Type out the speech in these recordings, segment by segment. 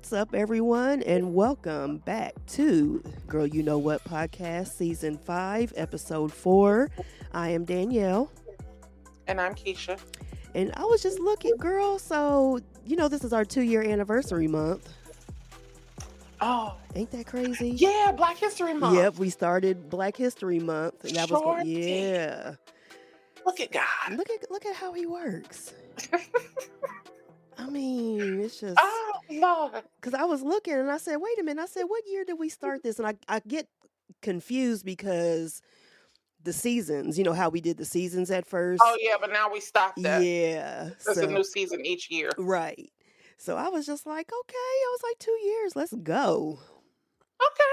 What's up, everyone, and welcome back to Girl You Know What podcast, season 5, episode 4. I am Danielle. And I'm Keisha. And I was just looking, girl, so, this is our 2-year anniversary month. Oh. Ain't that crazy? Yeah, Black History Month. Yep, we started Black History Month. And that was yeah. Look at God. Look at how he works. I mean, it's just... Oh, Lord. Because I was looking and I said, wait a minute. I said, what year did we start this? And I get confused because the seasons, how we did the seasons at first. Oh, yeah, but now we stopped that. Yeah. There's a new season each year. Right. So I was just like, okay. I was like, 2 years. Let's go. Okay.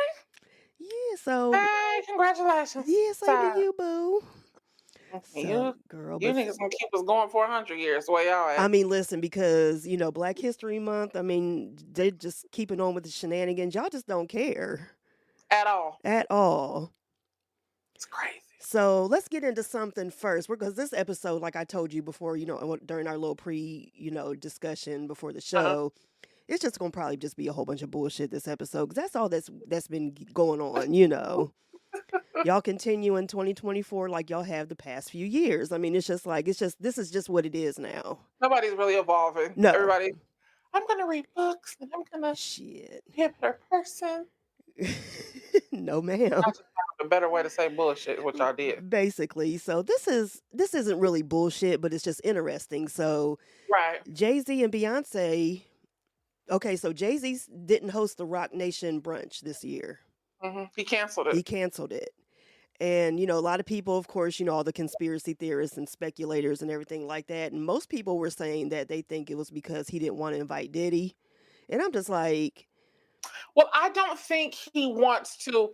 Yeah, so... Hey, congratulations. Yeah, same to you, boo. So, girl, you niggas gonna keep us going for 100 years. Where y'all at? I mean, listen, because Black History Month. I mean, they're just keeping on with the shenanigans. Y'all just don't care at all. At all. It's crazy. So let's get into something first, because this episode, like I told you before, during our little discussion before the show, it's just gonna probably just be a whole bunch of bullshit this episode, because that's all that's been going on. Y'all continue in 2024 like y'all have the past few years. I mean, this is just what it is now. Nobody's really evolving. No. Everybody, I'm going to read books and I'm going to be a better person. No, ma'am. A better way to say bullshit, which y'all did. Basically. So this isn't really bullshit, but it's just interesting. So right. Jay-Z and Beyonce. Okay, so Jay-Z didn't host the Roc-Nation Brunch this year. Mm-hmm. He canceled it. And, a lot of people, of course, all the conspiracy theorists and speculators and everything like that. And most people were saying that they think it was because he didn't want to invite Diddy. And I'm just like... Well, I don't think he wants to...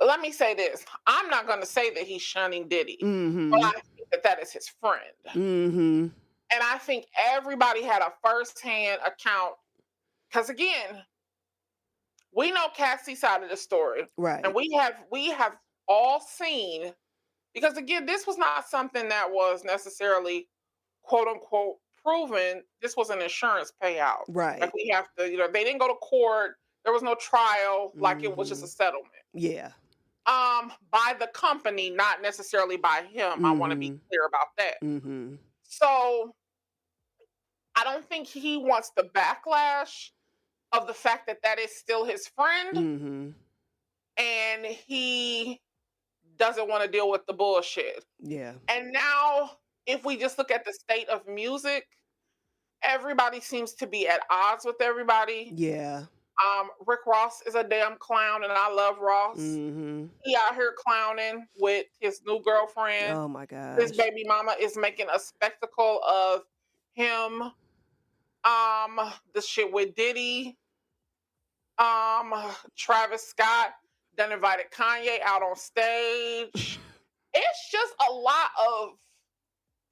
Let me say this. I'm not going to say that he's shunning Diddy. Mm-hmm. But I think that is his friend. Mm-hmm. And I think everybody had a firsthand account. Because, again... We know Cassie's side of the story. Right. And we have all seen, because again, this was not something that was necessarily quote unquote proven. This was an insurance payout. Right. Like we have to, they didn't go to court. There was no trial. Like it was just a settlement. Yeah. By the company, not necessarily by him. Mm-hmm. I want to be clear about that. Mm-hmm. So I don't think he wants the backlash of the fact that is still his friend. Mm-hmm. And he doesn't want to deal with the bullshit. Yeah. And now, if we just look at the state of music, everybody seems to be at odds with everybody. Yeah. Rick Ross is a damn clown, and I love Ross. Mm-hmm. He out here clowning with his new girlfriend. Oh my gosh. His baby mama is making a spectacle of him. The shit with Diddy. Travis Scott then invited Kanye out on stage. It's just a lot of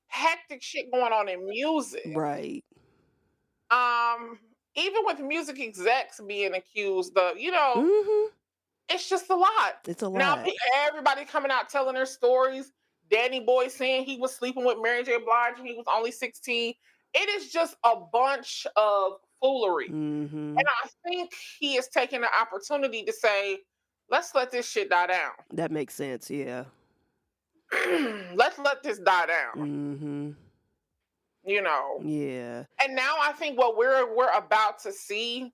hectic shit going on in music. Right. Even with music execs being accused of, mm-hmm. It's just a lot. It's a lot. Now everybody coming out telling their stories. Danny Boy saying he was sleeping with Mary J. Blige when he was only 16. It is just a bunch of foolery. Mm-hmm. And I think he is taking the opportunity to say, let's let this shit die down. That makes sense, yeah. Let's let this die down. Mm-hmm. Yeah. And now I think what we're about to see,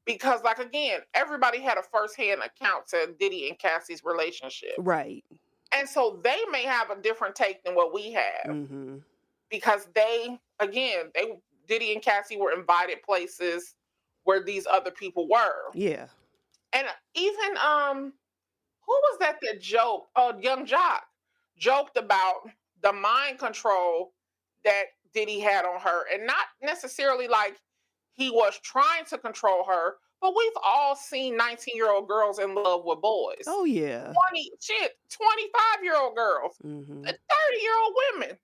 because like again, everybody had a firsthand account to Diddy and Cassie's relationship. Right. And so they may have a different take than what we have. Mm-hmm. Because Diddy and Cassie were invited places where these other people were. Yeah. And even, who was that joke? Oh, Young Jock joked about the mind control that Diddy had on her. And not necessarily like he was trying to control her, but we've all seen 19-year-old girls in love with boys. Oh, yeah. 25-year-old girls, mm-hmm. 30-year-old women.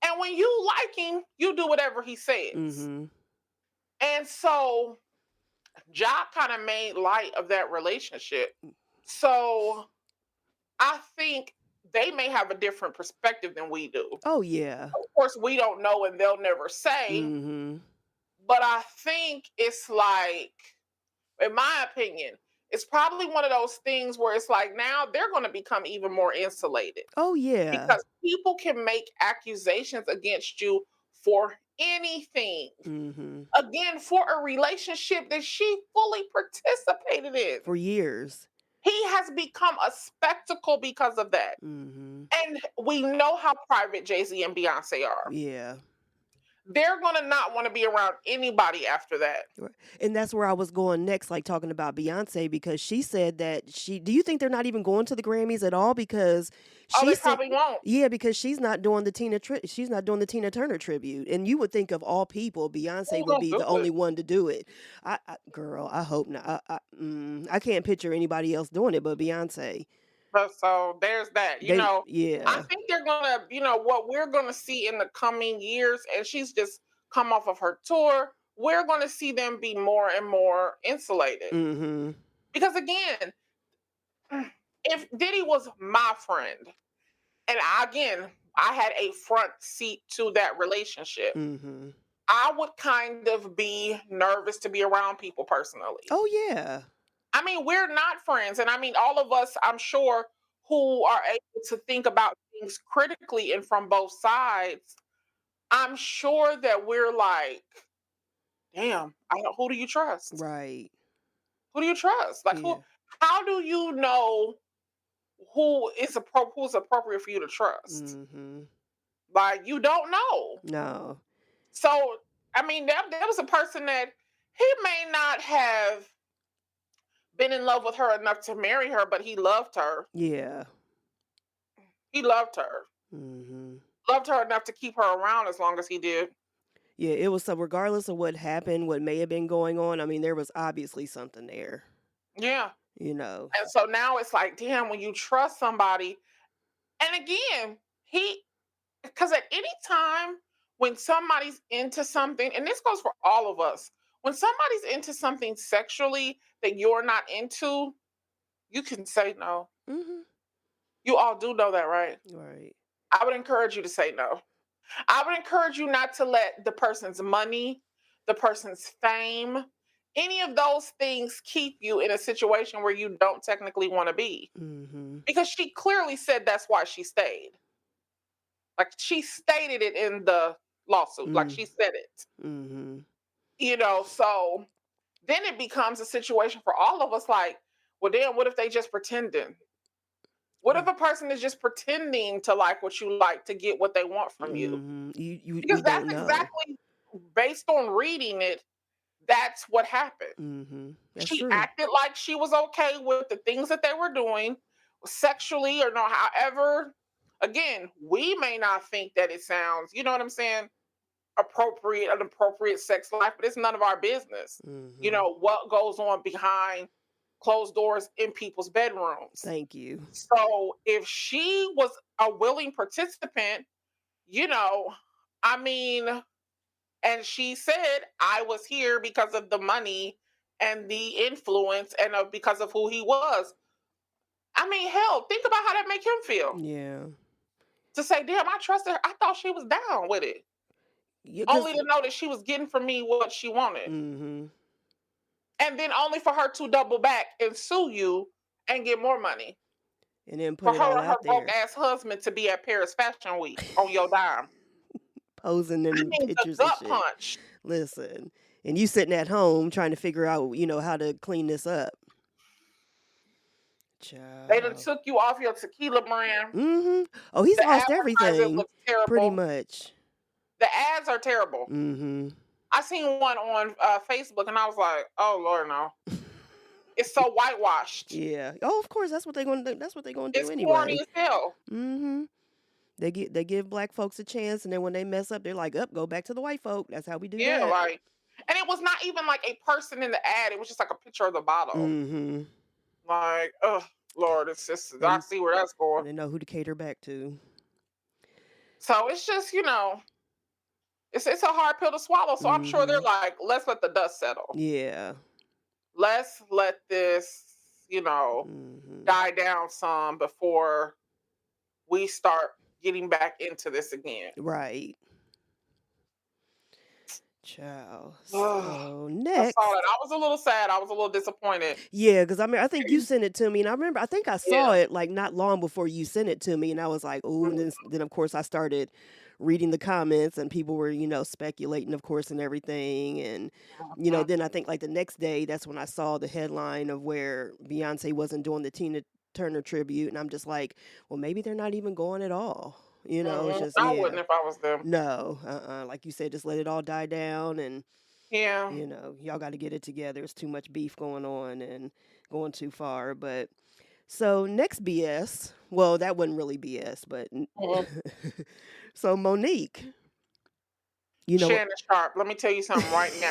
And when you like him, you do whatever he says. Mm-hmm. And so Jock kind of made light of that relationship. So I think they may have a different perspective than we do. Oh, yeah. Of course, we don't know and they'll never say. Mm-hmm. But I think it's like, in my opinion, it's probably one of those things where it's like now they're going to become even more insulated Oh, yeah. because people can make accusations against you for anything. Mm-hmm. Again, for a relationship that she fully participated in. For years. He has become a spectacle because of that. Mm-hmm. And we know how private Jay-Z and Beyonce are. Yeah. They're going to not want to be around anybody after that. Right. And that's where I was going next, like talking about Beyonce, because she said that do you think they're not even going to the Grammys at all? Because Oh, she they said, probably won't. yeah, because she's not doing the she's not doing the Tina Turner tribute. And you would think of all people, Beyonce Who's would going to be the do it? only one to do it. Girl, I hope not. I can't picture anybody else doing it but Beyonce. But so there's that. I Yeah. think they're gonna, what we're gonna see in the coming years, and she's just come off of her tour. We're gonna see them be more and more insulated. Mm-hmm. Because again, if Diddy was my friend, and I had a front seat to that relationship, Mm-hmm. I would kind of be nervous to be around people personally. Oh, yeah. I mean, we're not friends. And I mean, all of us, I'm sure, who are able to think about things critically and from both sides, I'm sure that we're like, damn, who do you trust? Right. Who do you trust? Like, Yeah. how do you know who's appropriate for you to trust? Mm-hmm. Like, you don't know. No. So, I mean, that was a person that he may not have been in love with her enough to marry her, but he loved her. Yeah. He loved her. Mm-hmm. Loved her enough to keep her around as long as he did. Yeah, it was so regardless of what happened, what may have been going on, I mean, there was obviously something there, Yeah. you know. And so now it's like, damn, when you trust somebody, and again, because at any time when somebody's into something, and this goes for all of us, when somebody's into something sexually that you're not into, you can say no. Mm-hmm. You all do know that, right? Right. I would encourage you to say no. I would encourage you not to let the person's money, the person's fame, any of those things keep you in a situation where you don't technically want to be. Mm-hmm. Because she clearly said that's why she stayed. Like she stated it in the lawsuit, like she said it. Mm-hmm. So then it becomes a situation for all of us like, well, damn, what if they just pretending? What if a person is just pretending to like what you like to get what they want from you? Mm-hmm. Because We that's don't know. exactly based on reading it, that's what happened. Mm-hmm. That's She true. acted like she was okay with the things that they were doing sexually or no, however. Again, we may not think that it sounds, you know what I'm saying, an appropriate sex life, but it's none of our business. Mm-hmm. What goes on behind closed doors in people's bedrooms. Thank you. So if she was a willing participant, you know, I mean, and she said, I was here because of the money and the influence and because of who he was. I mean, hell, think about how that make him feel. Yeah. To say, damn, I trusted her. I thought she was down with it. Yeah, Only 'cause to know that she was getting from me what she wanted. mm-hmm. And then only for her to double back and sue you and get more money. And then put For it all her and her out broke there. ass husband to be at Paris Fashion Week on your dime. Posing I in mean, the pictures and gut shit. punch. Listen. And you sitting at home trying to figure out, how to clean this up. They done Child. took you off your tequila brand. Mm-hmm. Oh, he's The lost advertising everything. looks Pretty terrible. much. The ads are terrible. Mm-hmm. I seen one on Facebook and I was like, oh Lord, no. It's so whitewashed. Yeah. Oh, of course. That's what they're gonna do. That's what they're gonna do It's corny anyway. as hell. Mm-hmm. They give black folks a chance, and then when they mess up, they're like, "Up, go back to the white folk." That's how we do Yeah, that. like, and it was not even like a person in the ad. It was just like a picture of the bottle. Mm-hmm. Like, oh Lord, it's just I And see where that's going. they know who to cater back to. So it's just it's a hard pill to swallow. So I'm sure they're Mm-hmm. like, let's let the dust settle. Yeah. Let's let this Mm-hmm. die down some before we start getting back into this again. Right. Child. Ugh, So I saw next. that. I was a little sad. I was a little disappointed. Yeah, because I think you sent it to me, and I think I saw Yeah. it like not long before you sent it to me, and I was like, oh, and then of course I started reading the comments, and people were speculating, of course, and everything, and then I think like the next day, that's when I saw the headline of where Beyonce wasn't doing the Tina Turner tribute, and I'm just like, well, maybe they're not even going at all. It's just I wouldn't if I was them. no, like you said, just let it all die down and. Yeah. Y'all got to get it together. It's too much beef going on and going too far. But so next BS, well, that wasn't really BS, but so Monique, Shannon Sharpe, let me tell you something right now.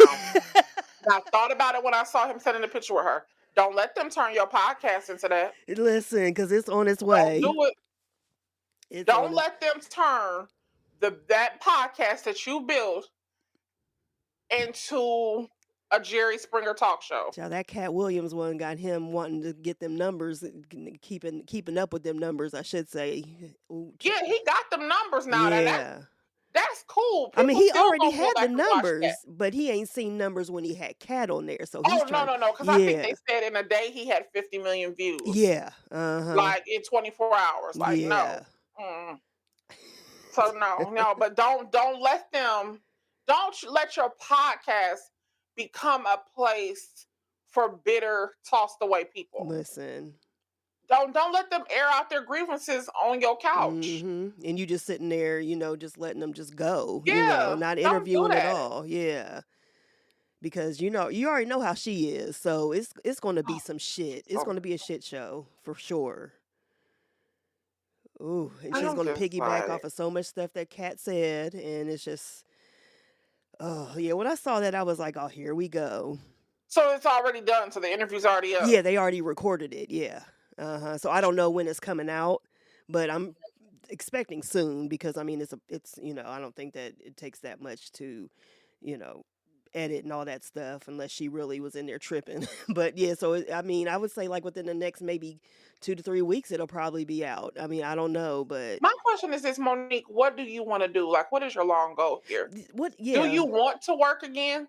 I thought about it when I saw him sending a picture with her. Don't let them turn your podcast into that. Listen, because it's on its way. Don't do it. Don't let them turn that podcast that you built into a Jerry Springer talk show. Child, that Cat Williams one got him wanting to get them numbers, keeping up with them numbers, I should say. Ooh, yeah, he got them numbers now. Yeah. That's cool. People he already had the numbers, but he ain't seen numbers when he had Cat on there. So he's no, because I think they said in a day he had 50 million views. Yeah. Like in 24 hours. Like no. So no, but don't let them. Don't let your podcast become a place for bitter, tossed away people. Listen. Don't let them air out their grievances on your couch. Mm-hmm. And you just sitting there, just letting them just go. Yeah, not interviewing at all. Yeah. Because you already know how she is. So it's gonna be some shit. It's gonna be a shit show for sure. Ooh, and she's gonna piggyback off of so much stuff that Kat said, and it's just, oh yeah. When I saw that, I was like, oh, here we go. So it's already done. So the interview's already up. Yeah, they already recorded it. Yeah. So I don't know when it's coming out, but I'm expecting soon because I mean it's I don't think that it takes that much to, edit and all that stuff unless she really was in there tripping. But yeah, so I would say like within the next maybe 2 to 3 weeks it'll probably be out. I mean, I don't know, but my question is this, Monique, what do you want to do? Like, what is your long goal here? Do you want to work again?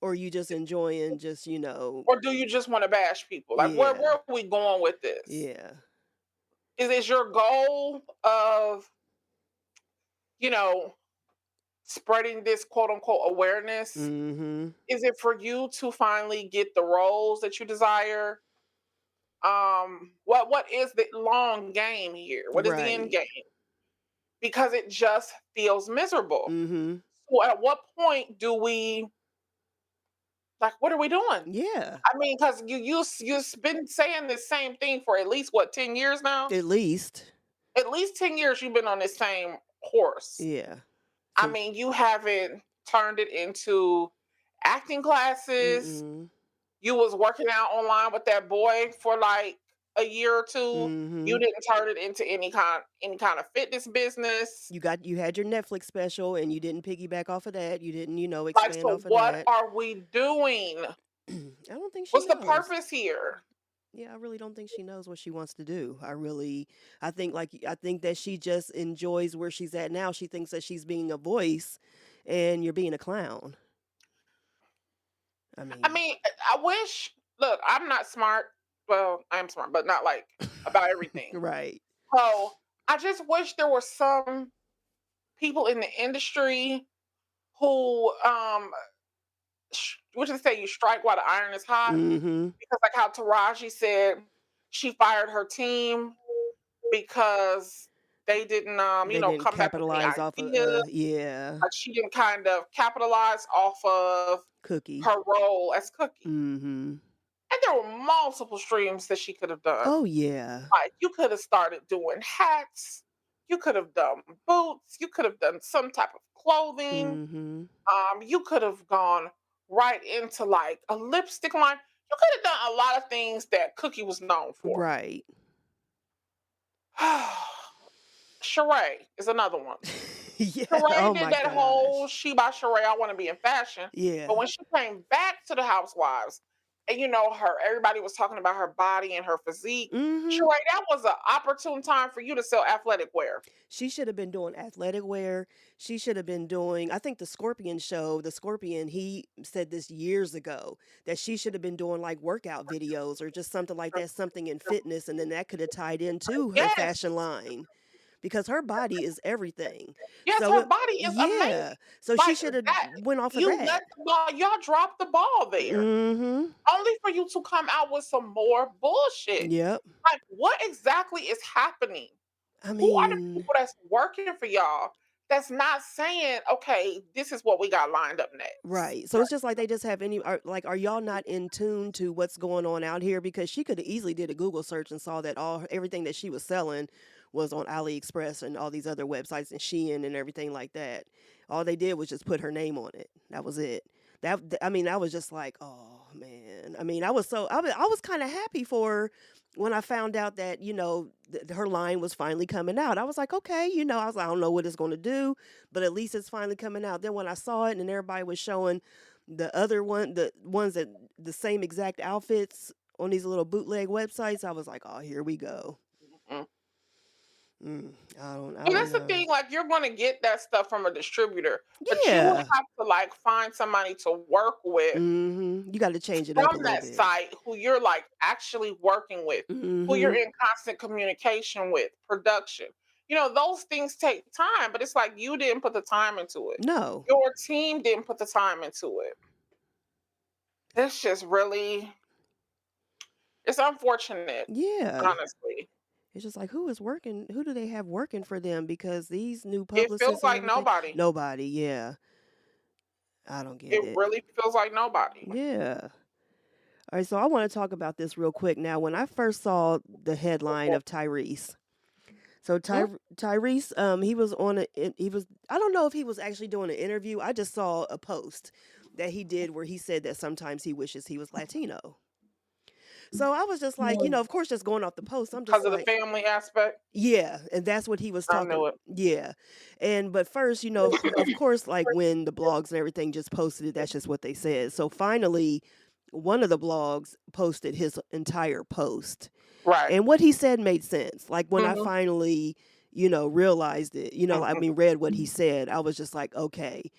Or you just enjoying just, or do you just want to bash people? Like where are we going with this? Yeah. Is it your goal of, spreading this quote unquote awareness? Mm-hmm. Is it for you to finally get the roles that you desire? What is the long game here? What is the end game? Because it just feels miserable. Mm-hmm. So at what point do we, like, what are we doing? Yeah. I mean, because you've been saying the same thing for at least 10 years now? At least 10 years you've been on this same horse. Yeah. I mean, you haven't turned it into acting classes. Mm-mm. You was working out online with that boy for like a year or two. Mm-hmm. You didn't turn it into any kind of fitness business. You had your Netflix special and you didn't piggyback off of that. You didn't, expand like, so off of that. what are we doing? I don't think she What's knows. The purpose here? Yeah, I really don't think she knows what she wants to do. I think that she just enjoys where she's at now. She thinks that she's being a voice and you're being a clown. I mean, I wish, look, I'm not smart. Well, I am smart, but not like about everything. Right. So I just wish there were some people in the industry who, what did they say? You strike while the iron is hot. Mm-hmm. Because like how Taraji said, she fired her team because they didn't, come capitalize back with off the idea. of, yeah. Like she didn't kind of capitalize off of Cookie, her role as Cookie. Mm-hmm. And there were multiple streams that she could have done. Oh yeah. Like you could have started doing hats. You could have done boots. You could have done some type of clothing. Mm-hmm. You could have gone right into like a lipstick line. You could have done a lot of things that Cookie was known for. Right. Sheree is another one. Yeah. Sheree did that whole she by Sheree, I want to be in fashion. Yeah. But when she came back to the Housewives, and everybody was talking about her body and her physique. Mm-hmm. Sure, that was an opportune time for you to sell athletic wear. She should have been doing athletic wear. She should have been doing, I think the Scorpion show, the Scorpion, he said this years ago, that she should have been doing like workout videos or just something like that, something in fitness. And then that could have tied into her Yes. fashion line because her body is everything. Yes, So her body is yeah. amazing. So she Like should have that, went off of you that. let the ball, y'all dropped the ball there. Mm-hmm. Only for you to come out with some more bullshit. Yep. Like, what exactly is happening? I Who are the mean, people that's working for y'all that's not saying, okay, this is what we got lined up next? right. So it's just like they just have are y'all not in tune to what's going on out here? Because she could have easily did a Google search and saw that everything that she was selling was on AliExpress and all these other websites and Shein and everything like that. All they did was just put her name on it. That was it. I was just like, oh man. I mean, I was kind of happy for her when I found out that, her line was finally coming out. I was like, okay, I was like, I don't know what it's going to do, but at least it's finally coming out. Then when I saw it and everybody was showing the ones that the same exact outfits on these little bootleg websites, I was like, oh, here we go. I don't that's know. the thing, like you're going to get that stuff from a distributor, but you Yeah. have to like find somebody to work with Mm-hmm. You got to change it up a from little that bit. site who you're like actually working with, who you're Mm-hmm. in constant communication with, production. Those things take time, but it's like you didn't put the time into it. No. Your team didn't put the time into it. It's just really, it's unfortunate, Yeah. honestly. It's just like who do they have working for them? Because these new It publicists feels and like everything. nobody. Nobody, yeah. I don't get It it. really feels like nobody. Yeah. All right, so I want to talk about this real quick. Now, when I first saw the headline of Tyrese, so Tyrese, he was I don't know if he was actually doing an interview. I just saw a post that he did where he said that sometimes he wishes he was Latino. So I was just like, of course, just going off the post, I'm just Because of like, the family aspect. yeah, and that's what he was I talking. knew it. Yeah, but first, of course, like when the blogs and everything just posted it, that's just what they said. So finally, one of the blogs posted his entire post, Right. and what he said made sense. Like when I finally, realized it, read what he said, I was just like, okay.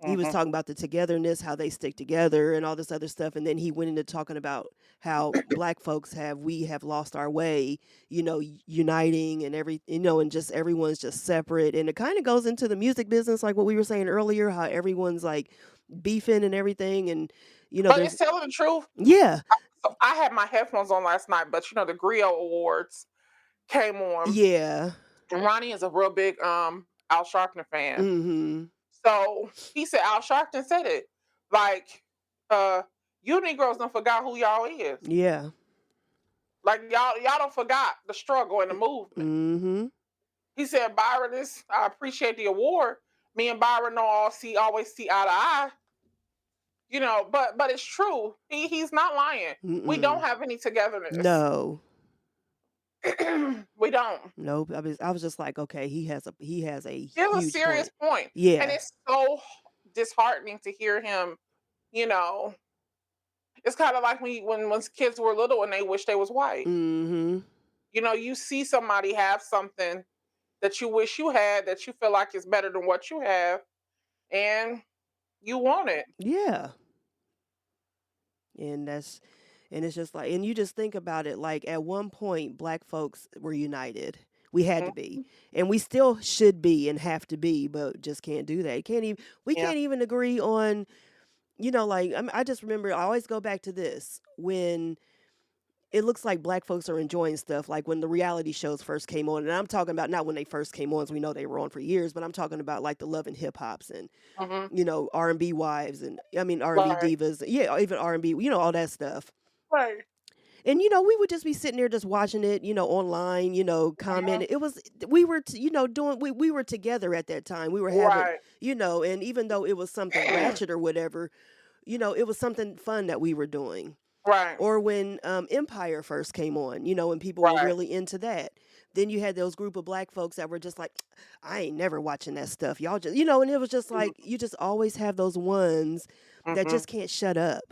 He was talking about the togetherness, how they stick together and all this other stuff. And then he went into talking about how black folks we have lost our way, uniting and and just everyone's just separate. And it kind of goes into the music business, like what we were saying earlier, how everyone's like beefing and everything. And, but it's telling the truth. Yeah. I had my headphones on last night, but the Griot Awards came on. Yeah. And Ronnie is a real big Al Sharpton fan. Mm-hmm. So he said, Al Sharpton said it. Like, you Negroes don't forgot who y'all is. Yeah. Like y'all don't forgot the struggle and the movement. Mm-hmm. He said, Byron, I appreciate the award. Me and Byron always see eye to eye. But it's true. He's not lying. Mm-mm. We don't have any togetherness. No. We don't. Nope. I was just like, okay, he has a huge serious point. Yeah. And it's so disheartening to hear him, it's kind of like when kids were little and they wish they was white. Mm-hmm. You see somebody have something that you wish you had, that you feel like is better than what you have, and you want it. Yeah. And it's just like, and you just think about it, like at one point black folks were united. We had to be, and we still should be and have to be, but just can't do that. Can't even agree on, like, I just remember, I always go back to this when it looks like black folks are enjoying stuff, like when the reality shows first came on. And I'm talking about not when they first came on, as we know they were on for years, but I'm talking about like the Love and Hip Hops and, R&B wives and, R&B divas. Yeah, even R&B, all that stuff. Right. And, we would just be sitting there just watching it, online, commenting. It was, we were, we were together at that time. We were having, and even though it was something ratchet or whatever, it was something fun that we were doing. Right. Or when Empire first came on, and people were really into that. Then you had those group of black folks that were just like, I ain't never watching that stuff. Y'all just, and it was just like, you just always have those ones that just can't shut up.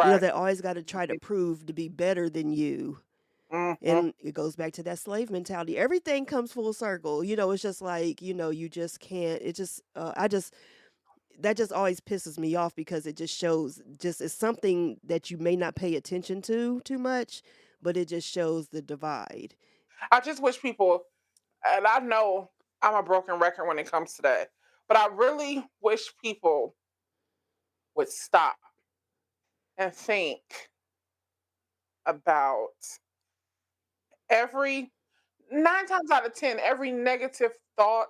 Right. that always got to try to prove to be better than you. And it goes back to that slave mentality. Everything comes full circle. It's just like, you just can't. It just, that just always pisses me off because it just shows, it's something that you may not pay attention to too much, but it just shows the divide. I just wish people, and I know I'm a broken record when it comes to that, but I really wish people would stop and think about every 9 times out of 10, every negative thought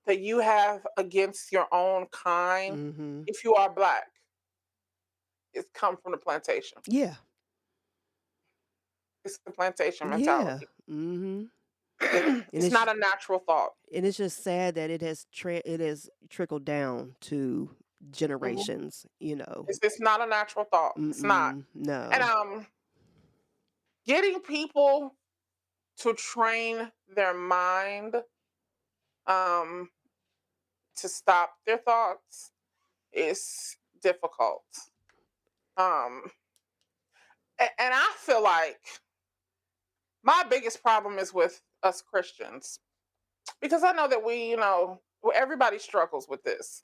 that you have against your own kind, Mm-hmm. if you are black, it's come from the plantation. Yeah. It's the plantation Yeah. mentality. Mm-hmm. It's not a natural thought. And it's just sad that it has trickled down to generations. It's not a natural thought. It's not. No. And getting people to train their mind um to stop their thoughts is difficult. Um and I feel like my biggest problem is with us Christians, because I know that everybody struggles with this.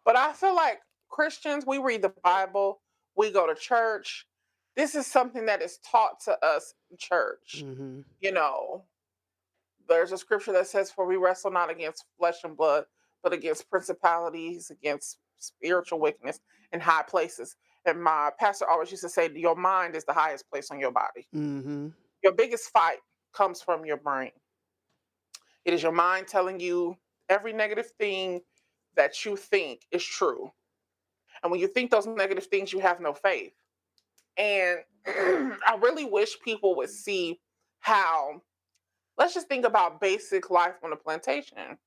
But I feel like Christians, we read the Bible, we go to church. This is something that is taught to us in church. Mm-hmm. There's a scripture that says, "For we wrestle not against flesh and blood, but against principalities, against spiritual wickedness in high places." And my pastor always used to say, "Your mind is the highest place on your body." Mm-hmm. Your biggest fight comes from your brain. It is your mind telling you every negative thing that you think is true. And when you think those negative things, you have no faith. And I really wish people would see how, let's just think about basic life on a plantation.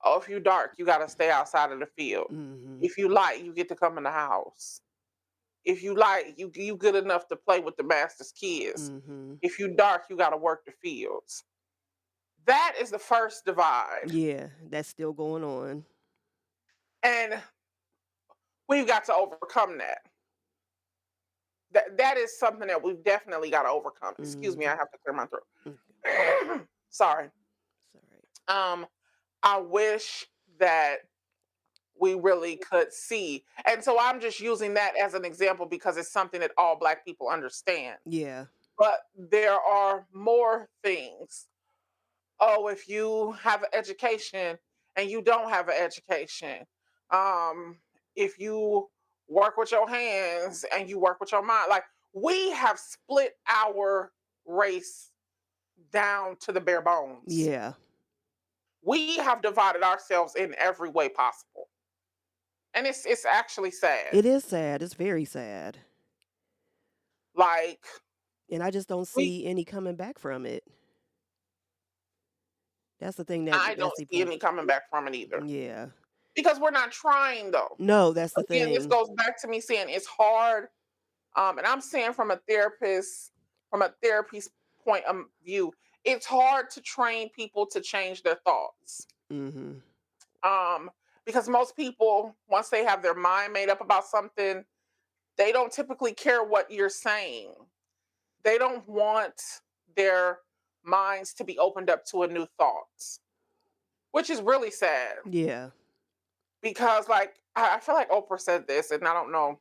Oh, if you dark, you got to stay outside of the field. Mm-hmm. If you light, you get to come in the house. If you light, you good enough to play with the master's kids. Mm-hmm. If you dark, you got to work the fields. That is the first divide. Yeah, that's still going on. And we've got to overcome that. That is something that we've definitely got to overcome. Excuse me, I have to clear my throat. Sorry. I wish that we really could see. And so I'm just using that as an example because it's something that all Black people understand. Yeah. But there are more things. Oh, if you have an education and you don't have an education, if you work with your hands and you work with your mind, like we have split our race down to the bare bones. Yeah. We have divided ourselves in every way possible. And it's actually sad. It is sad. It's very sad. Like, and I just don't see any coming back from it. That's the thing that I don't see any coming back from it either. Yeah. Because we're not trying though. No, that's the thing. This goes back to me saying it's hard. And I'm saying from a therapist's point of view, it's hard to train people to change their thoughts. Mm-hmm. Because most people, once they have their mind made up about something, they don't typically care what you're saying. They don't want their minds to be opened up to a new thoughts, which is really sad. Yeah. Because like, I feel like Oprah said this, and I don't know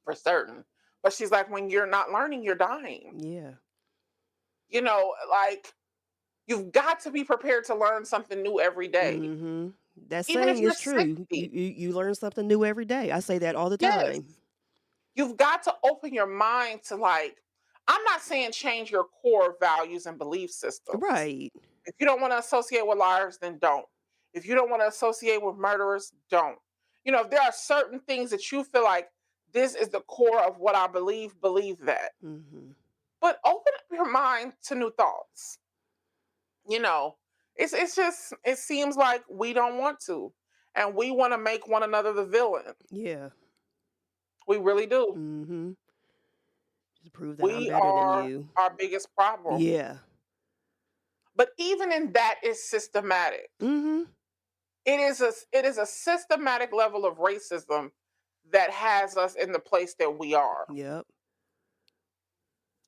for certain, but she's like, when you're not learning, you're dying. Yeah. Like you've got to be prepared to learn something new every day. Mm-hmm. That saying is true. You learn something new every day. I say that all the time. Yes. You've got to open your mind to like, I'm not saying change your core values and belief systems. Right. If you don't want to associate with liars, then don't. If you don't want to associate with murderers, don't. If there are certain things that you feel like this is the core of what I believe that. Mm-hmm. But open up your mind to new thoughts. It's just, it seems like we don't want to. And we want to make one another the villain. Yeah. We really do. Mm-hmm. Just prove that I'm better than you. Our biggest problem. Yeah. But even in that is systematic. Mm-hmm. It is a systematic level of racism that has us in the place that we are. Yep.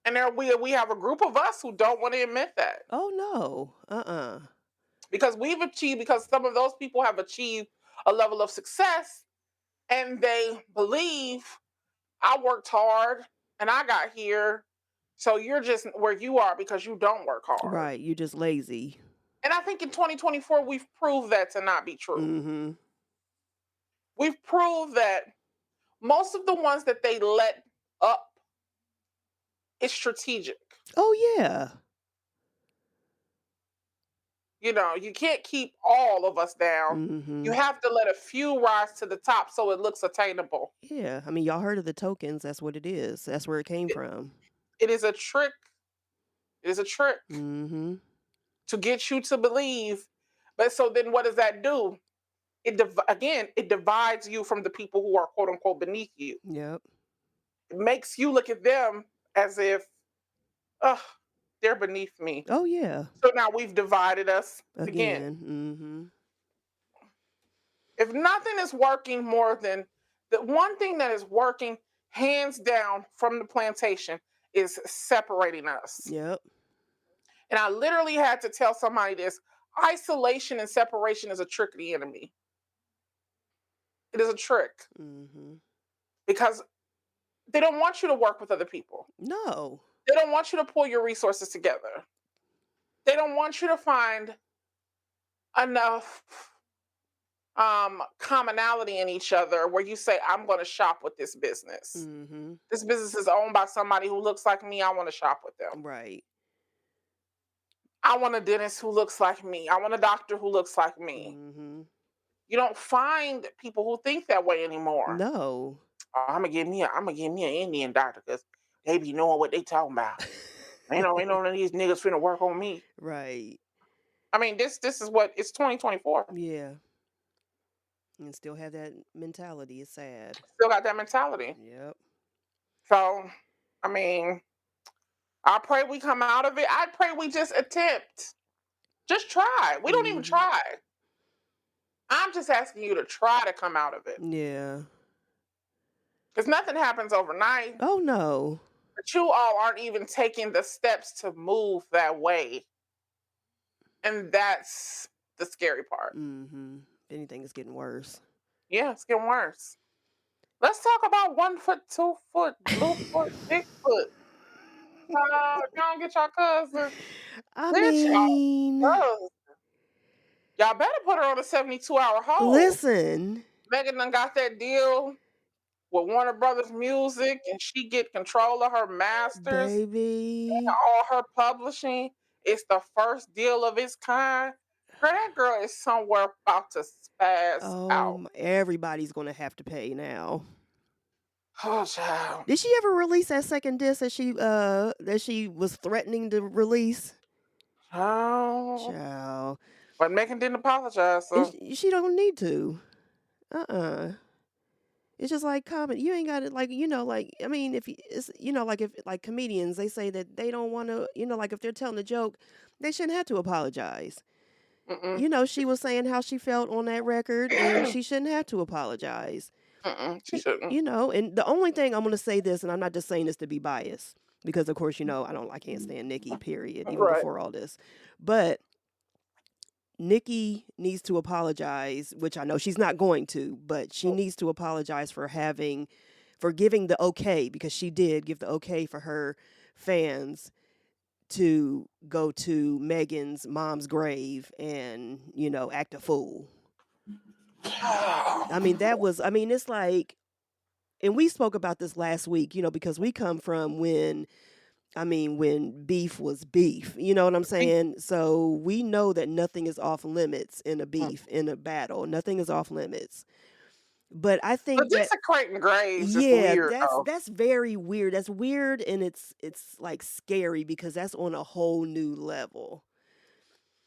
And there we have a group of us who don't want to admit that. Oh no. Because because some of those people have achieved a level of success and they believe I worked hard and I got here. So you're just where you are because you don't work hard. Right. You're just lazy. And I think in 2024, we've proved that to not be true. Mm-hmm. We've proved that most of the ones that they let up is strategic. Oh yeah. You know, you can't keep all of us down. Mm-hmm. You have to let a few rise to the top so it looks attainable. Yeah. I mean, y'all heard of the tokens. That's what it is. That's where it came from. It is a trick. It is a trick Mm-hmm. to get you to believe. But so then what does that do? It divides you from the people who are quote unquote beneath you. Yep. It makes you look at them as if, they're beneath me. Oh yeah. So now we've divided us again. Mm-hmm. If nothing is working more than the one thing that is working hands down from the plantation is separating us. Yep. And I literally had to tell somebody this: isolation and separation is a trick of the enemy. It is a trick. Mm-hmm. Because they don't want you to work with other people. No. They don't want you to pull your resources together. They don't want you to find enough commonality in each other where you say, I'm going to shop with this business. Mm-hmm. This business is owned by somebody who looks like me. I want to shop with them. Right. I want a dentist who looks like me. I want a doctor who looks like me. Mm-hmm. You don't find people who think that way anymore. No. I'm gonna give me an Indian doctor because they be knowing what they talking about. ain't none of these niggas finna work on me. Right. I mean, this is what it's 2024. Yeah. And still have that mentality. It's sad. Still got that mentality. Yep. So, I mean, I pray we come out of it. I pray we just attempt. Just try. We don't even try. I'm just asking you to try to come out of it. Yeah. Because nothing happens overnight. Oh no. But you all aren't even taking the steps to move that way. And that's the scary part. Mm-hmm. If anything, it's getting worse. Yeah, it's getting worse. Let's talk about 1 foot, 2 foot, blue foot, big foot. Don't get your cousin. I mean, y'all better put her on a 72-hour hold. Listen. Megan done got that deal with Warner Brothers Music, and she get control of her masters. Baby. And all her publishing. It's the first deal of its kind. Girl, that girl is somewhere about to spaz out. Everybody's gonna have to pay now. Oh, child. Did she ever release that second disc that she was threatening to release? Oh. Child. But Megan didn't apologize, so she don't need to. It's just like comment. You ain't got it. Like, I mean, if it's, if comedians, they say that they don't want to, if they're telling a joke, they shouldn't have to apologize. She was saying how she felt on that record, and she shouldn't have to apologize. She shouldn't. And the only thing I'm going to say this, and I'm not just saying this to be biased, because of course, I can't stand Nicki, period, even before all this. But Nicki needs to apologize, which I know she's not going to, but she needs to apologize for giving the okay, because she did give the okay for her fans to go to Megan's mom's grave and, act a fool. I mean, it's like, and we spoke about this last week, because we come from when beef was beef, you know what I'm saying? So we know that nothing is off limits in a beef, in a battle. Nothing is off limits. But I think desecrating graves is weird. That's very weird. That's weird, and it's like scary because that's on a whole new level.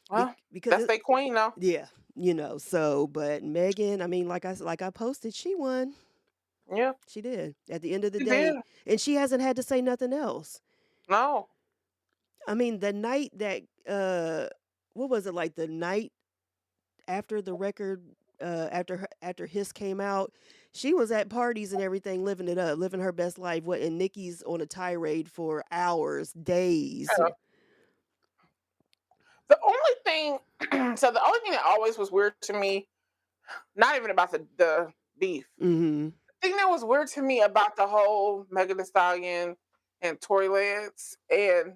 Well, because that's their queen, though. Yeah, So, but Megan, like I posted, she won. Yeah, she did. At the end of the day, and she hasn't had to say nothing else. No. I mean, the night that what was it, like the night after the record after his came out, she was at parties and everything, living it up, living her best life. What and Nikki's on a tirade for hours, days. The only thing, the only thing that always was weird to me, not even about the beef. Mm-hmm. The thing that was weird to me about the whole Megan Thee Stallion and Tory Lanez, and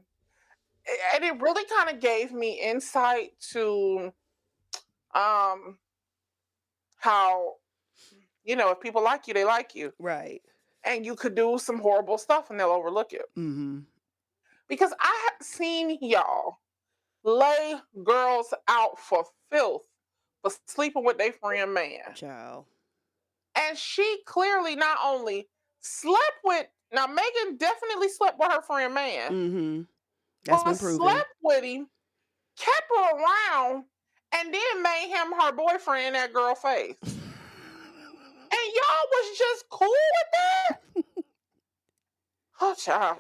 it really kind of gave me insight to how, if people like you, they like you. Right. And you could do some horrible stuff and they'll overlook it. Mm-hmm. Because I have seen y'all lay girls out for filth for sleeping with their friend man. Child. And she clearly not only slept with, now Megan definitely slept with her friend man. Mm-hmm. That's been proven. Slept with him, kept her around, and then made him her boyfriend in that girl face. And y'all was just cool with that? Oh, child.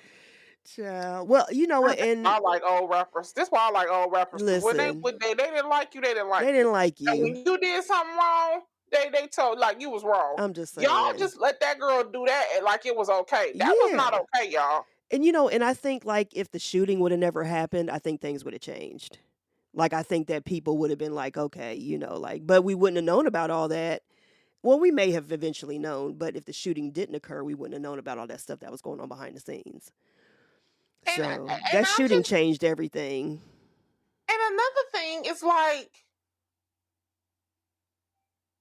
Well, you know what? And I like old rappers. This is why I like old rappers. Listen, When they didn't like you, they didn't like you. They didn't like you. And when you did something wrong, they told like you was wrong. I'm just saying. Y'all just let that girl do that like it was okay. That was not okay, y'all. And and I think like if the shooting would have never happened, I think things would have changed. Like I think that people would have been like, okay, but we wouldn't have known about all that. Well, we may have eventually known, but if the shooting didn't occur, we wouldn't have known about all that stuff that was going on behind the scenes. So that shooting changed everything. And another thing is like,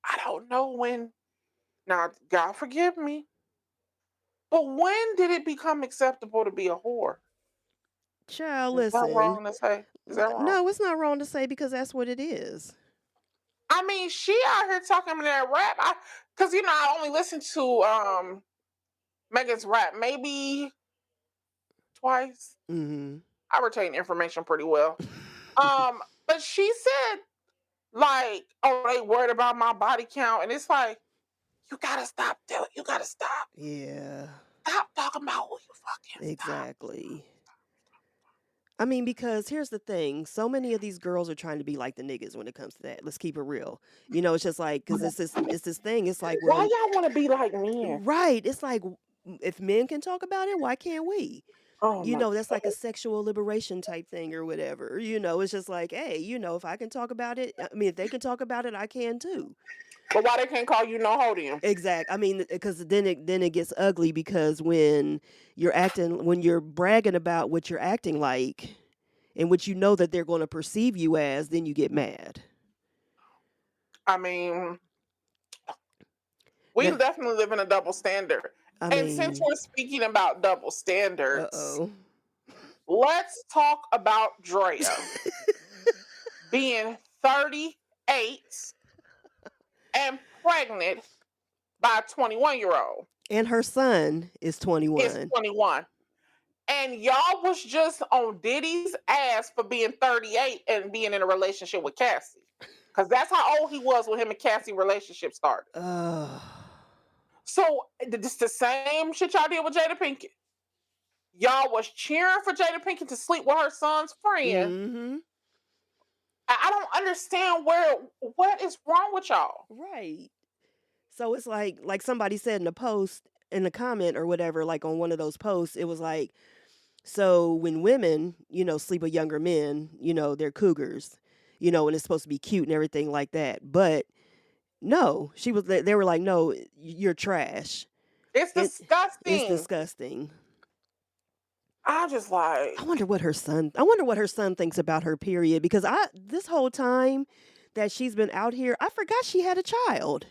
I don't know when, now God forgive me, but when did it become acceptable to be a whore? Child, listen. Is that wrong to say? Is that wrong? No, it's not wrong to say because that's what it is. I mean, she out here talking that rap. Because, I only listened to Megan's rap maybe twice. Mm-hmm. I retain information pretty well. But she said, like, oh, they worried about my body count. And it's like, you got to stop doing it. You got to stop. Yeah. Stop talking about who you fucking Exactly. I mean, because here's the thing. So many of these girls are trying to be like the niggas when it comes to that. Let's keep it real. It's just like, because it's this thing. It's like, why y'all want to be like men? Right. It's like, if men can talk about it, why can't we? Oh, that's like a sexual liberation type thing or whatever. It's just like, hey, if I can talk about it, I mean, if they can talk about it, I can too. But why they can't call you no hodium? Exactly. I mean, because then it gets ugly because when you're bragging about what you're acting like and what you know that they're going to perceive you as, then you get mad. I mean, we definitely live in a double standard. And since we're speaking about double standards, let's talk about Draya being 38 and pregnant by a 21-year-old. And her son is 21. Is 21. And y'all was just on Diddy's ass for being 38 and being in a relationship with Cassie. Because that's how old he was when him and Cassie relationship started. So it's the same shit y'all did with Jada Pinkett. Y'all was cheering for Jada Pinkett to sleep with her son's friend. Mm-hmm. I don't understand what is wrong with y'all. Right. So it's like somebody said in a post, in a comment or whatever, like on one of those posts, it was like, so when women, sleep with younger men, they're cougars, and it's supposed to be cute and everything like that. But no, they were like, no, you're trash. It's disgusting. It's disgusting. I just like, I wonder what her son thinks about her, period, because this whole time that she's been out here, I forgot she had a child.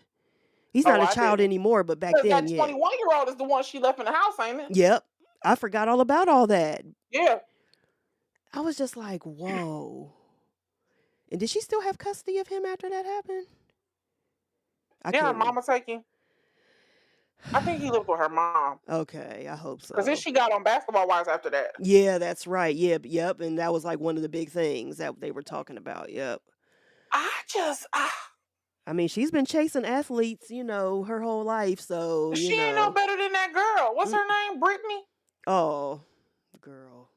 He's not a child anymore, but back then, that 21-year-old is the one she left in the house, ain't it? Yep. I forgot all about all that. Yeah. I was just like, whoa. And did she still have custody of him after that happened? Yeah, mama taking. I think he lived with her mom. Okay, I hope so. Because then she got on Basketball Wives after that. Yeah, that's right. Yep. And that was like one of the big things that they were talking about. Yep. I mean, she's been chasing athletes, her whole life. So she ain't no better than that girl. What's her name? Brittany? Oh, girl.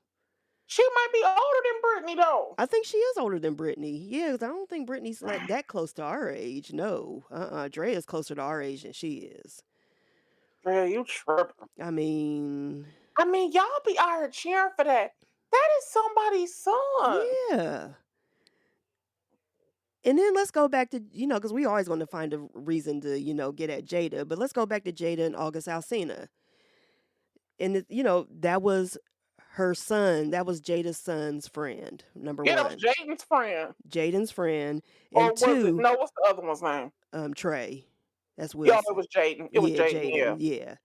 She might be older than Brittany, though. I think she is older than Brittany. Yeah, 'cause I don't think Brittany's like that close to our age. No. Draya is closer to our age than she is. Draya, you tripping. I mean, y'all be out here cheering for that. That is somebody's son. Yeah. And then let's go back to, because we always want to find a reason to, get at Jada. But let's go back to Jada and August Alsina. And, that was her son. That was Jada's son's friend, number Yeah, that one. was Jaden's friend. Jaden's friend. Or And was it? two, No, what's the other one's name? Trey. That's Yeah, Wilson. it was Jaden. It was Yeah, Jaden, Yeah.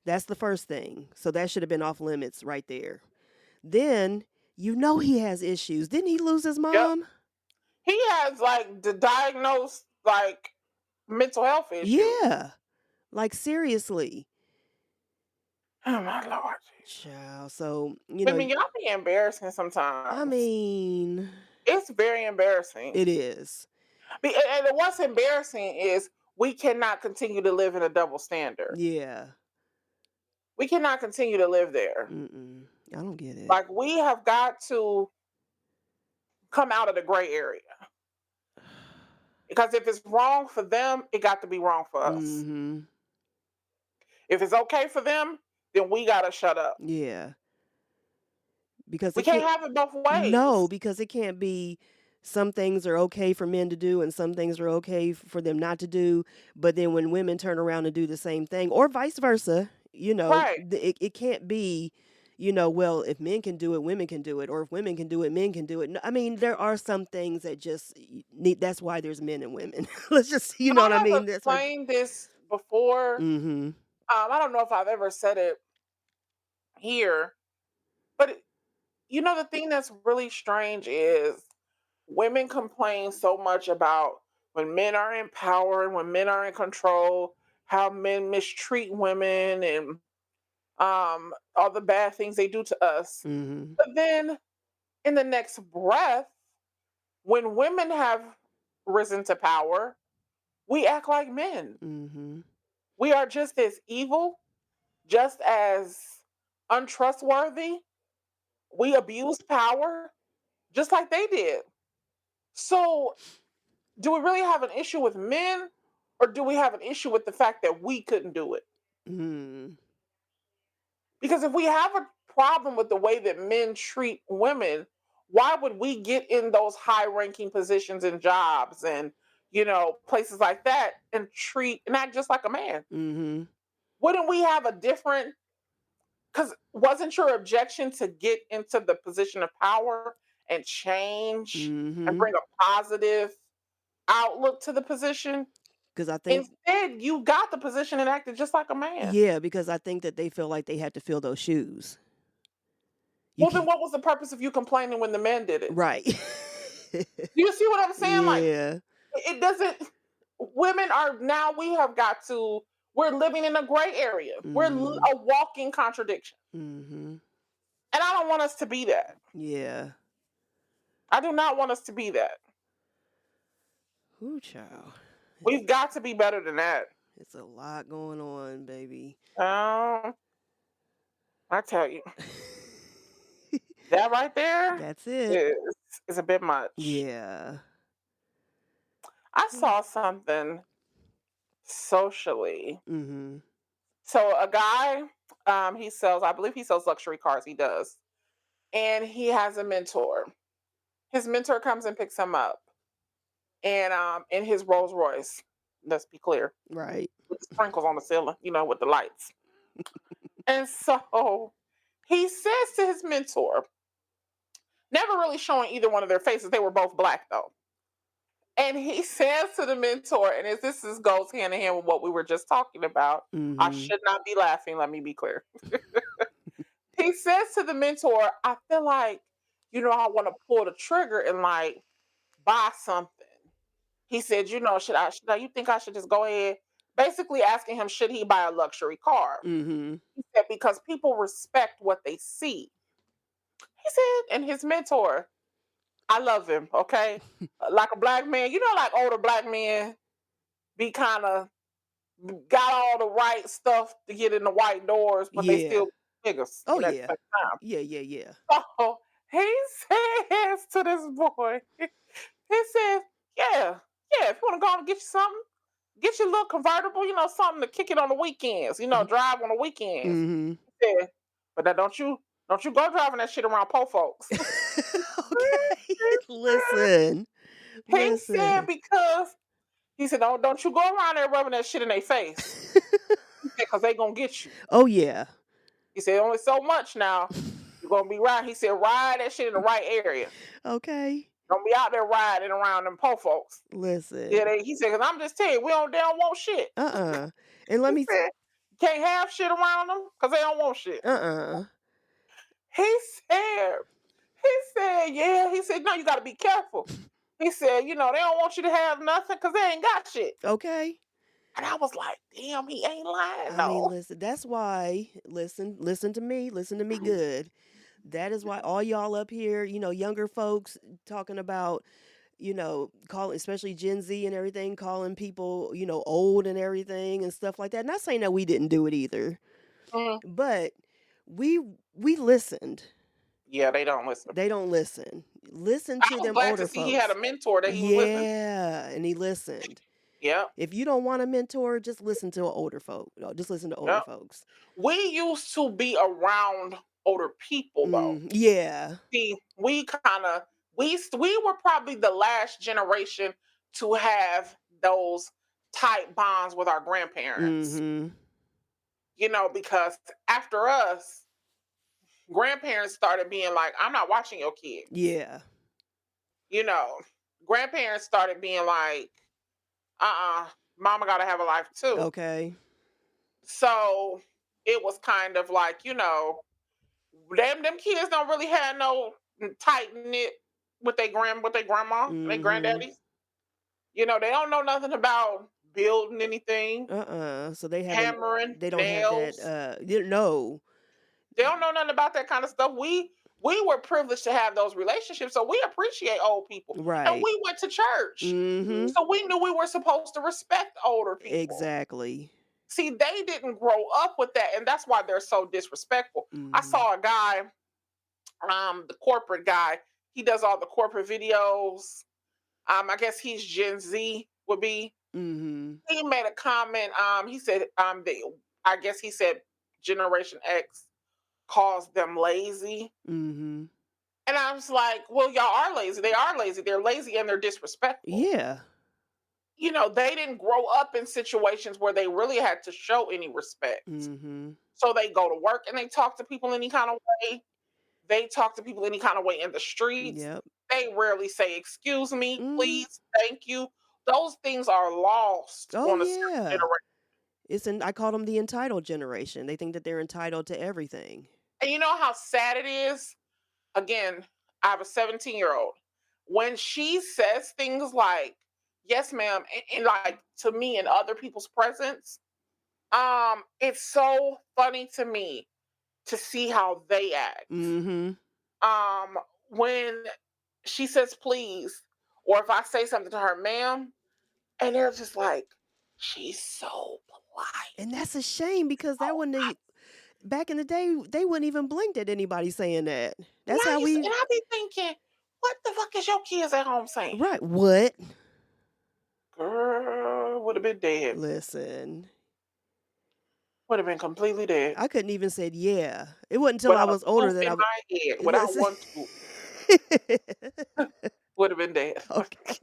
That's the first thing. So that should have been off limits right there. Then, he has issues. Didn't he lose his mom? Yep. He has, like, the diagnosed, like, mental health issues. Yeah. Like, seriously. Oh, my Lord. Child. So, I mean, y'all be embarrassing sometimes. I mean, it's very embarrassing. It is. And what's embarrassing is we cannot continue to live in a double standard. Yeah. We cannot continue to live there. I don't get it. Like, we have got to come out of the gray area. Because if it's wrong for them, it got to be wrong for us. Mm-hmm. If it's okay for them, then we got to shut up. Yeah. Because we can't have it both ways. No, because it can't be some things are okay for men to do and some things are okay for them not to do. But then when women turn around and do the same thing, or vice versa, Right. it can't be, well, if men can do it, women can do it. Or if women can do it, men can do it. No, I mean, there are some things that just need, that's why there's men and women. Let's just, know what I mean? I've explained this before. Mm-hmm. I don't know if I've ever said it here, but the thing that's really strange is women complain so much about when men are in power and when men are in control, how men mistreat women and all the bad things they do to us. Mm-hmm. But then in the next breath, when women have risen to power, we act like men. Mm-hmm. We are just as evil, just as untrustworthy. We abuse power just like they did. So, do we really have an issue with men, or do we have an issue with the fact that we couldn't do it? Mm-hmm. Because if we have a problem with the way that men treat women, why would we get in those high-ranking positions and jobs and places like that and act just like a man? Mm-hmm. Wouldn't we have a different? Because wasn't your objection to get into the position of power and change and bring a positive outlook to the position? Because I think instead you got the position and acted just like a man. Yeah, because I think that they feel like they had to fill those shoes. Well, then what was the purpose of you complaining when the men did it? Right. You see what I'm saying? Like, Yeah. it doesn't. Women are now. We're living in a gray area. We're a walking contradiction. Mm-hmm. And I don't want us to be that. Yeah. I do not want us to be that. Ooh, child. We've got to be better than that. It's a lot going on, baby. I tell you. That right there. That's it. Is a bit much. Yeah. I saw something socially. Mm-hmm. So a guy, I believe he sells luxury cars. He does. And he has a mentor. His mentor comes and picks him up. And in his Rolls Royce, let's be clear. Right. With the sprinkles on the ceiling, with the lights. And so he says to his mentor, never really showing either one of their faces. They were both black though. And he says to the mentor, and this goes hand in hand with what we were just talking about. Mm-hmm. I should not be laughing. Let me be clear. He says to the mentor, I feel like, I want to pull the trigger and like buy something. He said, should I, you think I should just go ahead? Basically asking him, should he buy a luxury car? Mm-hmm. He said, because people respect what they see. He said, and his mentor, I love him, okay? Like a black man, like older black men be kind of got all the right stuff to get in the white doors, but they still niggas. Oh, yeah. Yeah. So He says to this boy, he says, yeah, if you want to go and get you something, get you a little convertible, something to kick it on the weekends, drive on the weekends. Mm-hmm. He said, but now don't you go driving that shit around po folks. Okay. Listen. He said because he said, don't you go around there rubbing that shit in their face. He said, because they gonna get you. Oh yeah. He said, only so much now. You're gonna be right. He said, ride that shit in the right area. Okay. Don't be out there riding around them po folks. Listen. Yeah, he said, because I'm just telling you, they don't want shit. And let me said, can't have shit around them because they don't want shit. He said, yeah. He said, no, you got to be careful. He said, they don't want you to have nothing because they ain't got shit. Okay. And I was like, damn, he ain't lying. I mean, listen, that's why, listen to me good. That is why all y'all up here, younger folks talking about, calling, especially Gen Z and everything, calling people, old and everything and stuff like that. Not saying that we didn't do it either, but we listened. Yeah, they don't listen. They don't listen. Listen to them older folks. He had a mentor that he was listening. Yeah, and he listened. Yeah. If you don't want a mentor, just listen to older folk. Just listen to older folks. We used to be around older people though. Yeah. See, we were probably the last generation to have those tight bonds with our grandparents. Because after us, grandparents started being like, I'm not watching your kids. Yeah. Grandparents started being like, mama gotta have a life too. Okay. So it was kind of like, them kids don't really have no tight knit with their grandma, their granddaddies. They don't know nothing about building anything. So they have hammering. They don't nails. have that. No. They don't know nothing about that kind of stuff. We were privileged to have those relationships, so we appreciate old people. Right. And we went to church, so we knew we were supposed to respect older people. Exactly. See, they didn't grow up with that, and that's why they're so disrespectful. I saw a guy, the corporate guy. He does all the corporate videos. I guess he's Gen Z would be. He made a comment. He said, I guess he said Generation X calls them lazy. And I was like, well, y'all are lazy. They are lazy. They're lazy and they're disrespectful. Yeah. They didn't grow up in situations where they really had to show any respect. So they go to work and they talk to people any kind of way. They talk to people any kind of way in the streets. Yep. They rarely say, excuse me, please, thank you. Those things are lost on a certain generation. I call them the entitled generation. They think that they're entitled to everything. And you know how sad it is? Again, I have a 17-year-old. When she says things like, yes, ma'am, and like to me and other people's presence, it's so funny to me to see how they act. When she says please, or if I say something to her, ma'am, and they're just like, she's so polite. And that's a shame because that wouldn't back in the day, they wouldn't even blink at anybody saying that. That's how we. And I be thinking, what the fuck is your kids at home saying? Right. What? Girl, would have been dead. Listen. Would have been completely dead. I couldn't even say yeah. It wasn't until I was older that I was. In my head, without one to. Would have been dead. Okay.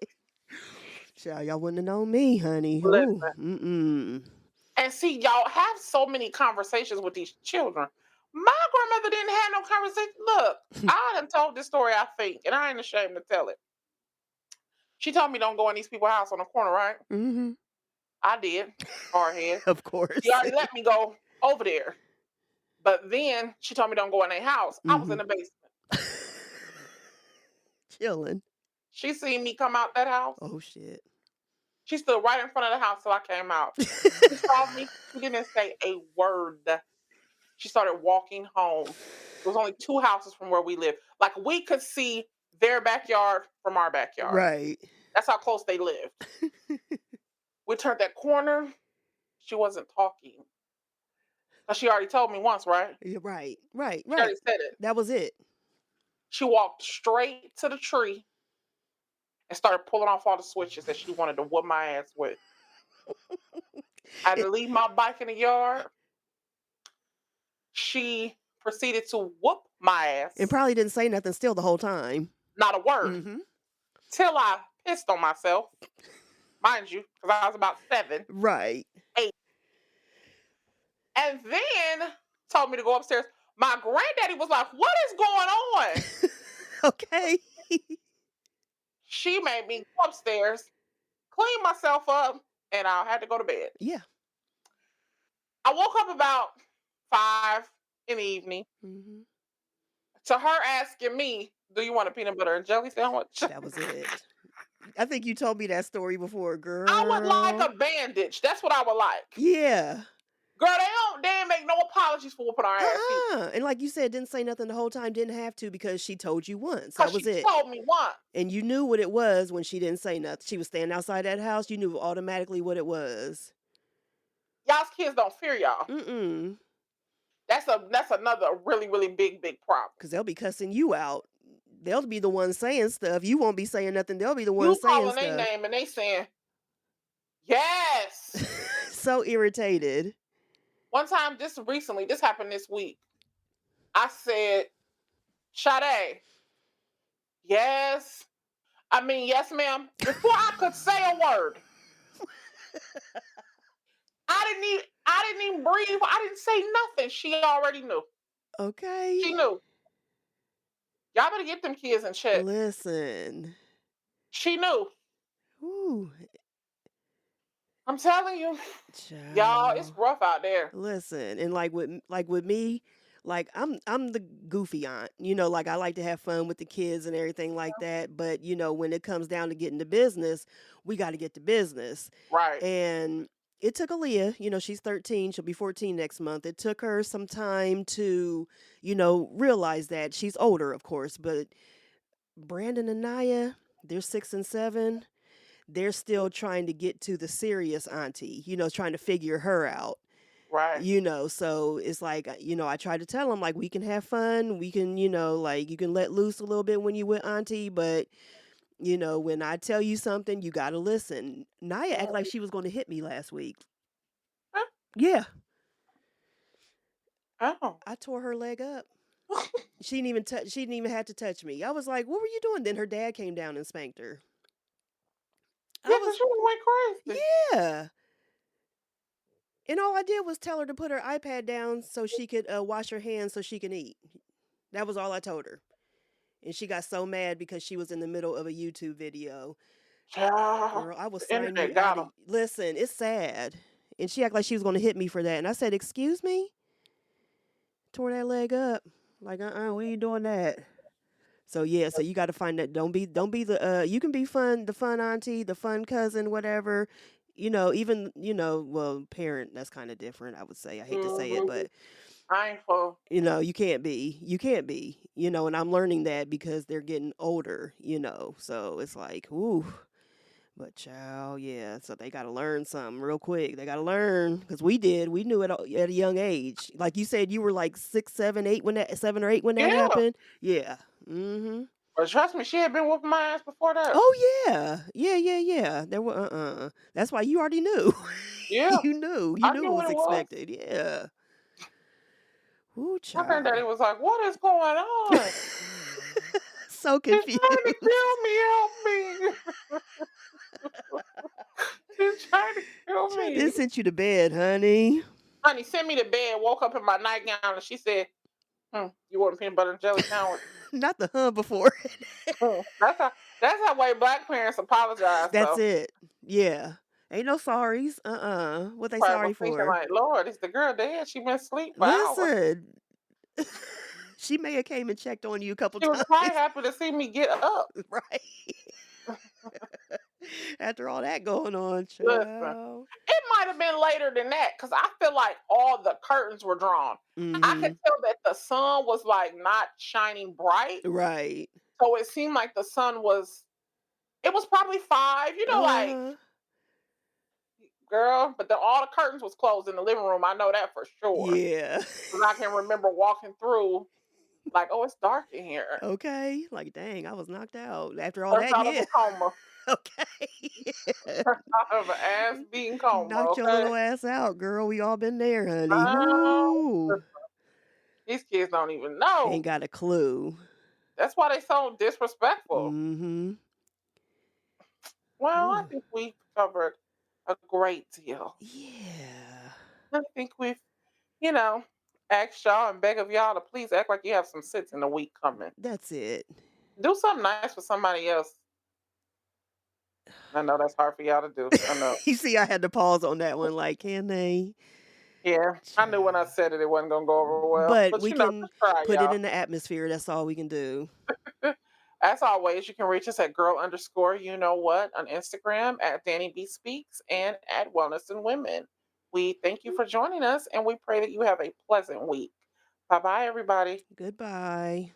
Child, y'all wouldn't have known me, honey. Listen. And see, y'all have so many conversations with these children. My grandmother didn't have no conversation. Look, I done told this story, I think, and I ain't ashamed to tell it. She told me don't go in these people's house on the corner, right? I did. Hardhead. Of course. She already let me go over there. But then she told me don't go in their house. I was in the basement. Chilling. She seen me come out that house. Oh, shit. She stood right in front of the house till I came out. She saw me. She didn't say a word. She started walking home. There was only 2 houses from where we live. Like, we could see their backyard from our backyard. Right. That's how close they lived. We turned that corner. She wasn't talking. She already told me once, right? Right. She already said it. That was it. She walked straight to the tree and started pulling off all the switches that she wanted to whoop my ass with. I had to leave my bike in the yard. She proceeded to whoop my ass. And probably didn't say nothing still the whole time. Not a word. Till I pissed on myself. Mind you, because I was about 7. Right. 8. And then told me to go upstairs. My granddaddy was like, what is going on? Okay. She made me go upstairs, clean myself up, and I had to go to bed. Yeah. I woke up about 5 in the evening to her asking me, do you want a peanut butter and jelly sandwich? That was it. I think you told me that story before, girl. I would like a bandage. That's what I would like. Yeah. Girl, they ain't make no apologies for whooping our ass. And like you said, didn't say nothing the whole time, didn't have to because she told you once. That was it. She told me once. And you knew what it was when she didn't say nothing. She was standing outside that house. You knew automatically what it was. Y'all's kids don't fear y'all. That's another really, really big problem. Because they'll be cussing you out. They'll be the ones saying stuff. You won't be saying nothing. They'll be the ones saying stuff. You calling their name and they saying, yes. So irritated. One time, this happened this week. I said, Sade, yes. I mean, yes, ma'am. Before I could say a word. I didn't even breathe. I didn't say nothing. She already knew. Okay. She knew. Y'all better get them kids in check. Listen. She knew. Ooh. I'm telling you. Child. Y'all, it's rough out there. Listen, and like with me, like I'm the goofy aunt, like I like to have fun with the kids and everything like that. But when it comes down to getting to business, we got to get to business. Right. And it took Aaliyah, she's 13, she'll be 14 next month. It took her some time to, realize that she's older, of course, but Brandon and Naya, they're 6 and 7. They're still trying to get to the serious auntie, trying to figure her out. Right. So it's like, I try to tell them, like, we can have fun. We can, like, you can let loose a little bit when you with auntie, but, when I tell you something, you got to listen. Naya acted like she was going to hit me last week. Huh? Yeah. Oh. I tore her leg up. She didn't even have to touch me. I was like, what were you doing? Then her dad came down and spanked her. Yeah, because she went crazy. Yeah. And all I did was tell her to put her iPad down so she could wash her hands so she can eat. That was all I told her. And she got so mad because she was in the middle of a YouTube video. Girl, I was signing you out. Listen, it's sad. And she acted like she was going to hit me for that. And I said, excuse me? Tore that leg up. Like, we ain't doing that. So yeah, so you got to find that. Don't be the you can be the fun auntie, the fun cousin, whatever. Even parent. That's kind of different. I would say. I hate to say it, but I ain't full. You can't be. And I'm learning that because they're getting older. So it's like, ooh. But child, yeah. So they got to learn something real quick. They got to learn because we knew it at a young age. Like you said, you were like 6, 7, 8 7 or 8 when that happened. Yeah. But trust me, she had been whooping my ass before that. Oh yeah. There were That's why you already knew. Yeah. You knew what was expected. Yeah. Ooh, child. My granddaddy was like, "What is going on?" So confused. She's trying to kill me. Help me. She's trying to kill me. They sent you to bed, honey. Honey, sent me to bed. Woke up in my nightgown and she said, "You want a peanut butter and jelly sandwich?" Not the before. That's how white black parents apologize. That's it. Yeah. Ain't no sorries. What they sorry for? Like, Lord, is the girl dead? She been asleep for hours. She may have came and checked on you a couple times. She was probably happy to see me get up. Right. After all that going on, child. Listen, it might have been later than that because I feel like all the curtains were drawn. I could tell that the sun was like not shining bright. Right. So it seemed like the sun was. It was probably 5. Like. Girl, but all the curtains was closed in the living room. I know that for sure. Yeah. And I can remember walking through Like, oh, it's dark in here. Okay. Like, dang, I was knocked out. After all Fresh that, out of yeah. a coma. Okay. Fresh out of an ass beating coma, Knocked your okay? little ass out, girl. We all been there, honey. Um, Whoo. these kids don't even know. Ain't got a clue. That's why they so disrespectful. Mm-hmm. Well, I Whew. think we've covered a great deal. Yeah. I think we've, you know, asked y'all and beg of y'all to please act like you have some sits in the week coming. That's it. Do something nice for somebody else. I know that's hard for y'all to do. I know. You see, I had to pause on that one. Like, can they? Yeah, I knew when I Child. said it, it wasn't gonna go over well. But But we you know, can just try, put it y'all. in the atmosphere. That's all we can do. As always, you can reach us at girl underscore you know what on Instagram, at DannieBSpeaks, and at Wellness and Women. We thank you for joining us and we pray that you have a pleasant week. Bye bye, everybody. Goodbye.